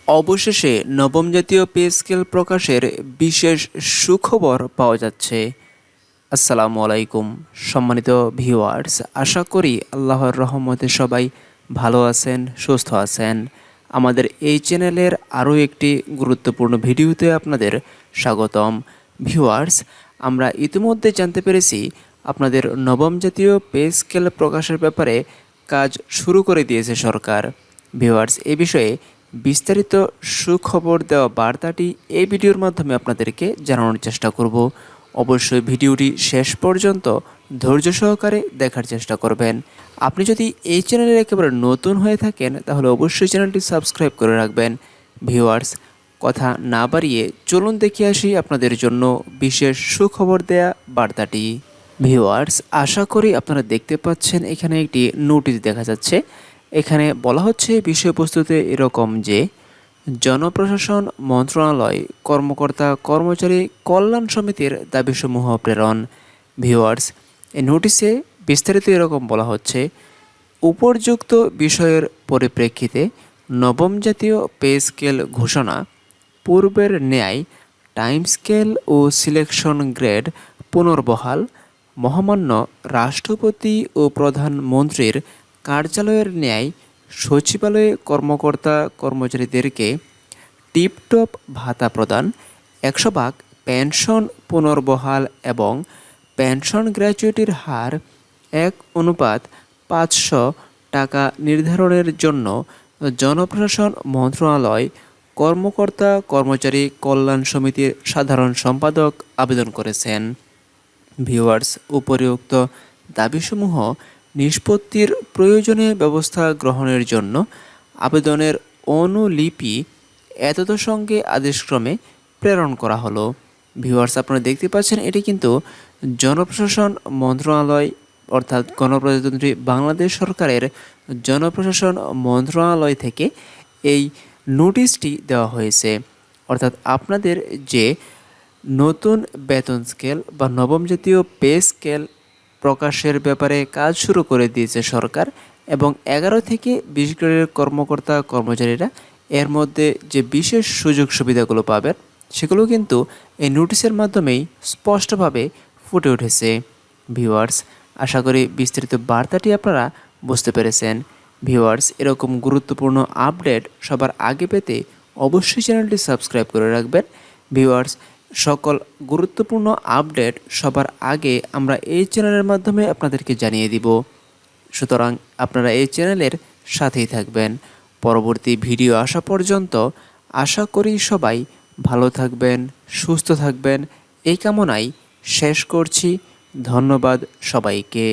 অবশেষে নবম জাতীয় পে স্কেল প্রকাশের বিশেষ সুখবর পাওয়া যাচ্ছে। আসসালামু আলাইকুম সম্মানিত ভিউয়ার্স, আশা করি আল্লাহর রহমতে সবাই ভালো আছেন, সুস্থ আছেন। আমাদের এই চ্যানেলের আরও একটি গুরুত্বপূর্ণ ভিডিওতে আপনাদের স্বাগতম। ভিউয়ার্স, আমরা ইতিমধ্যে জানতে পেরেছি আপনাদের নবম জাতীয় পে স্কেল প্রকাশের ব্যাপারে কাজ শুরু করে দিয়েছে সরকার। ভিউয়ার্স, এ বিষয়ে বিস্তারিত সুখবর দেওয়া বার্তাটি এই ভিডিওর মাধ্যমে আপনাদেরকে জানানোর চেষ্টা করব। অবশ্যই ভিডিওটি শেষ পর্যন্ত ধৈর্য সহকারে দেখার চেষ্টা করবেন। আপনি যদি এই চ্যানেলের একেবারে নতুন হয়ে থাকেন তাহলে অবশ্যই চ্যানেলটি সাবস্ক্রাইব করে রাখবেন। ভিউয়ার্স, কথা না বাড়িয়ে চলুন দেখে আসি আপনাদের জন্য বিশেষ সুখবর দেয়া বার্তাটি। ভিউয়ার্স, আশা করি আপনারা দেখতে পাচ্ছেন এখানে একটি নোটিশ দেখা যাচ্ছে। এখানে বলা হচ্ছে বিষয়বস্তুতে এরকম যে জনপ্রশাসন মন্ত্রণালয় কর্মকর্তা কর্মচারী কল্যাণ সমিতির দাবিসমূহ প্রেরণ। ভিউয়ার্স, এই নোটিশে বিস্তারিত এরকম বলা হচ্ছে, উপর্যুক্ত বিষয়ের পরিপ্রেক্ষিতে নবম জাতীয় পে স্কেল ঘোষণা পূর্বের ন্যায় টাইম স্কেল ও সিলেকশন গ্রেড পুনর্বহাল মহামান্য রাষ্ট্রপতি ও প্রধানমন্ত্রীর কার্যালয়ের ন্যায় সচিবালয়ে কর্মকর্তা কর্মচারীদেরকে টিপটপ ভাতা প্রদান, 100% পেনশন পুনর্বহাল এবং পেনশন গ্র্যাচুইটির হার 1:500 টাকা নির্ধারণের জন্য জনপ্রশাসন মন্ত্রণালয় কর্মকর্তা কর্মচারী কল্যাণ সমিতির সাধারণ সম্পাদক আবেদন করেছেন। ভিউয়ার্স, উপরিউক্ত দাবিসমূহ নিষ্পত্তির প্রয়োজনীয় ব্যবস্থা গ্রহণের জন্য আবেদনের অনুলিপি এতদ সঙ্গে আদেশক্রমে প্রেরণ করা হলো। ভিউয়ার্স, আপনারা দেখতে পাচ্ছেন এটি কিন্তু জনপ্রশাসন মন্ত্রণালয় অর্থাৎ গণপ্রজাতন্ত্রী বাংলাদেশ সরকারের জনপ্রশাসন মন্ত্রণালয় থেকে এই নোটিশটি দেওয়া হয়েছে। অর্থাৎ আপনাদের যে নতুন বেতন স্কেল বা নবম জাতীয় পে স্কেল প্রকাশের ব্যাপারে কাজ শুরু করে দিয়েছে সরকার, এবং 11 থেকে 20 গ্রেডের কর্মকর্তা কর্মচারীরা এর মধ্যে যে বিশেষ সুযোগ সুবিধাগুলো পাবেন সেগুলো কিন্তু এই নোটিশের মাধ্যমেই স্পষ্টভাবে ফুটে উঠেছে। ভিউয়ার্স, আশা করি বিস্তারিত বার্তাটি আপনারা বুঝতে পেরেছেন। ভিউয়ার্স, এরকম গুরুত্বপূর্ণ আপডেট সবার আগে পেতে অবশ্যই চ্যানেলটি সাবস্ক্রাইব করে রাখবেন। ভিউয়ার্স, সকল গুরুত্বপূর্ণ আপডেট সবার আগে আমরা এই চ্যানেলের মাধ্যমে আপনাদেরকে জানিয়ে দিব। সুতরাং আপনারা এই চ্যানেলের সাথেই থাকবেন। পরবর্তী ভিডিও আসা পর্যন্ত আশা করি সবাই ভালো থাকবেন, সুস্থ থাকবেন এই কামনায় শেষ করছি। ধন্যবাদ সবাইকে।